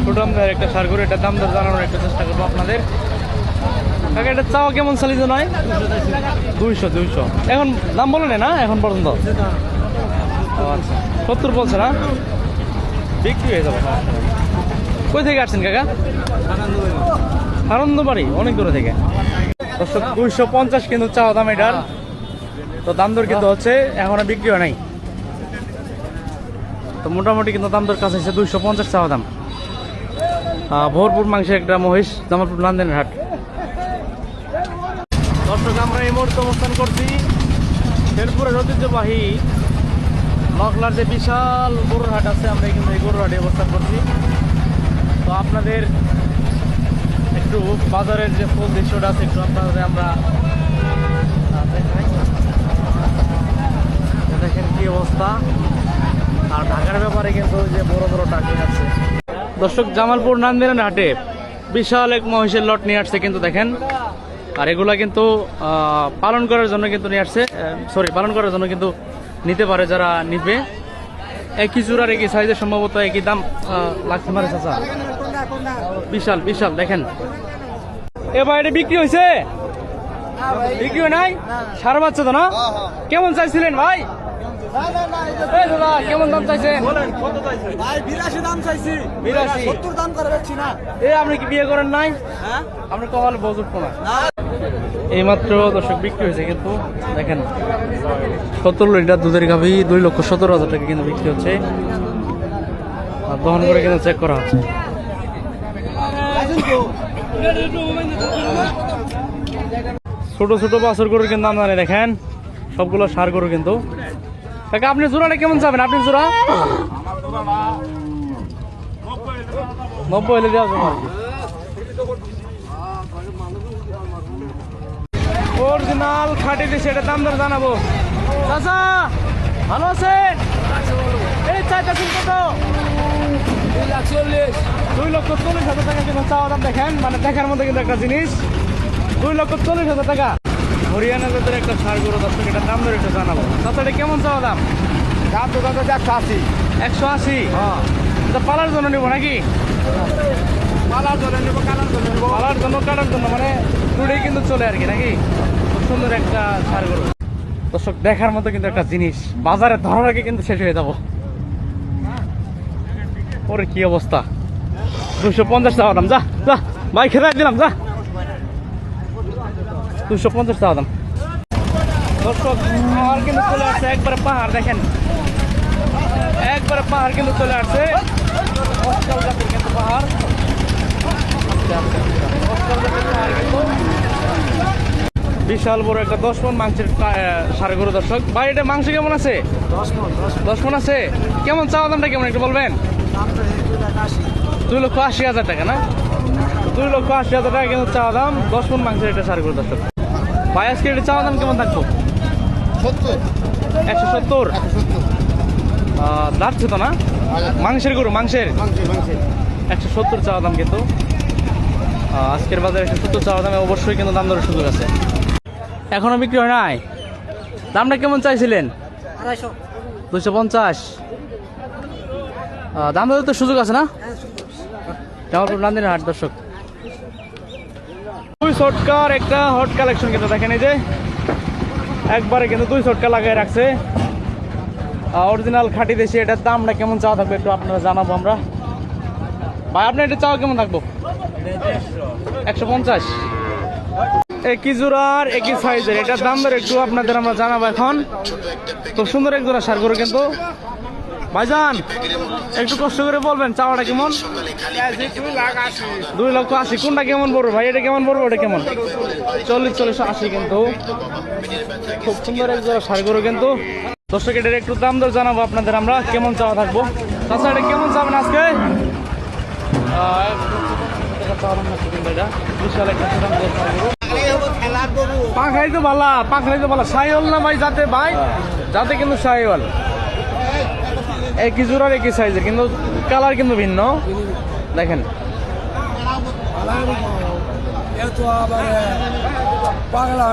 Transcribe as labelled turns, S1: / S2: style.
S1: সুঠামদের একটা সার গরু, এটার দাম দর জানানোর একটা চেষ্টা করবো আপনাদের। কাকা এটা চাওয়া কেমন চালিত নয়? 200 এখন দাম বলেন না এখন পর্যন্ত? আচ্ছা 70 বলছে না, বিক্রি হয়ে যাবে। কই থেকে আসছেন কাকা? আনন্দবাড়ি, অনেক দূরে থেকে। 250 কিন্তু চাওয়া দাম এটার, তো দাম দর কিন্তু হচ্ছে এখনো বিক্রি হয় নাই। তো মোটামুটি কিন্তু দাম দর কাছে এসে 250 চাওয়া দাম। ভরপুর মাংসের একটা মহিষ, জামালপুর লান্দেনের হাট। দর্শক আমরা এই মুহূর্তে অবস্থান করছি শেরপুরের ঐতিহ্যবাহী নকলার যে বিশাল গরুর হাট আছে, আমরা কিন্তু এই গরুর হাটে অবস্থান করছি। তো আপনাদের একটু বাজারের যে ফুল দৃশ্যটা আছে একটু আপনাদের আমরা দেখেন কি অবস্থা। আর ঢাকার ব্যাপারে কিন্তু যে বড় বড় টাকি আছে। দর্শক জামালপুর নান্দিরান হাটে বিশাল এক মহিষের লট নিয়ে আসছে কিন্তু দেখেন। আর এগুলা কিন্তু পালন করার জন্য কিন্তু নিয়ে আসছে, পালন করার জন্য কিন্তু নিতে পারে যারা নিবে। একই চূড়ার একই সাইজের সম্ভবত একই দাম লাগতে পারে চাচা। বিশাল বিশাল দেখেন। এবার এটা বিক্রি হয়েছে? বিক্রি হয় নাই? সারা বাচ্চা তো না? কেমন চাইছিলেন ভাই? কেমন দাম চাইছেন? আপনি কি বিয়ে করেন নাই? আপনি কমাল বজুট না। এই মাত্র দর্শক বিক্রি হয়েছে কিন্তু দেখেন 70 লিটার দুধের গাভী 2,17,000 টাকা কিন্তু বিক্রি হচ্ছে। আর দহন করে কিন্তু চেক করা হচ্ছে। ছোট ছোট বাছুর গরুর কিন্তু আমদানি দেখেন, সবগুলো সার গরু কিন্তু। কাকা আপনি জোড়াটা কেমন যাবেন? আপনি জোড়া 90 হলে দেওয়া যাবে। অরিজিনাল খাঁটি দিচ্ছে, এটা দাম দর জানাবো। চাচা ভালো আছেন? এই চাইতেছেন কত? 2,40,000 টাকা কিন্তু চাওয়া দাম। দেখেন মানে দেখার মধ্যে কিন্তু একটা জিনিস, 2,40,000 টাকা। হরিয়ানা জাতের একটা ষাঁড় গরু দর্শক, এটার দাম ধরে একটু জানাবো। চাচা এটা কেমন চাওয়া দাম?
S2: দাম তো 180।
S1: 180?
S2: হ্যাঁ,
S1: এটা পালার জন্য নিবো নাকি?
S2: পালার জন্য নেবো, কাটার জন্য নেবো।
S1: পালার জন্য কাটার জন্য মানে দুটোই কিন্তু চলে আর কি নাকি? খুব সুন্দর একটা ষাঁড় গরু দর্শক, দেখার মতো কিন্তু একটা জিনিস। বাজারে ধরার আগে কিন্তু শেষ হয়ে যাবো। ওরে কি অবস্থা! 250 চাওয়া দাম। যা যা ভাই খেতে দিলাম, যা 250 চাওয়া দাম। দর্শক পাহাড় কিন্তু চলে আসছে, একবারে পাহাড় দেখেন, একবারে পাহাড় কিন্তু চলে আসছে। অস্কাল জাতের কিন্তু পাহাড়, অস্কাল জাতের পাহাড় কিন্তু। বিশাল বড় একটা 10 মণ মাংসের ষাঁড় গরু দর্শক। ভাই এটা মাংস কেমন আছে? 10 মণ আছে। কেমন চাওয়া দামটা কেমন একটু বলবেন? 2,80,000 টাকা না? 2,80,000 টাকা কিন্তু চাওয়া দাম 10 মণ মাংসের একটা ষাঁড় গরু দর্শক। ভাই আজকে এটা চাওয়া দাম কেমন থাকবো? 170। যাচ্ছে তো না? মাংসের গরু, মাংসের 170 চাওয়া দাম কিন্তু। আজকের বাজারে 170 চাওয়া দামে অবশ্যই কিন্তু দাম দরের সুযোগ আছে। এখনো বিক্রি হয় নাই? দামটা কেমন চাইছিলেন? 250। দাম দরের তো সুযোগ আছে না? জামালপুর নান্দিনের হাট দর্শক। দুই শটকার একটা হট কালেকশন কিন্তু দেখেন, এই যে একবারে কিন্তু 2 শটকা লাগাই রাখছে। অরিজিনাল খাঁটি দেশি। এটার দামটা কেমন চাওয়া থাকবে একটু আপনারা জানাবো আমরা। ভাই আপনার এটা চাওয়া কেমন থাকবো? 150। একই জোড়ার একই সাইজের, এটার দাম ধরে একটু আপনাদের আমরা জানাবো এখন। খুব সুন্দর এক জোড়া ষাঁড় গরু কিন্তু। ভাইজান একটু কষ্ট করে বলবেন চাওয়াটা কেমন? 2,80,000। কোনটা কেমন পড়বে ভাই? এটা কেমন পড়বে? ওটা কেমন? 40-80 কিন্তু। খুব সুন্দর এক জোড়া ষাঁড় গরু কিন্তু দর্শক। এটার একটু দাম দর জানাবো আপনাদের আমরা, কেমন চাওয়া থাকবো। তাছাড়া এটা কেমন চাবেন আজকে? বিশাল একটা পাখাই তো ভালা, পাখাই তো ভালা। শাহিওয়াল না ভাই? যাতে ভাই যাতে কিন্তু শাহিওয়াল। একই জোড়ার একই সাইজের কিন্তু কালার কিন্তু ভিন্ন দেখেন।
S2: পাগলা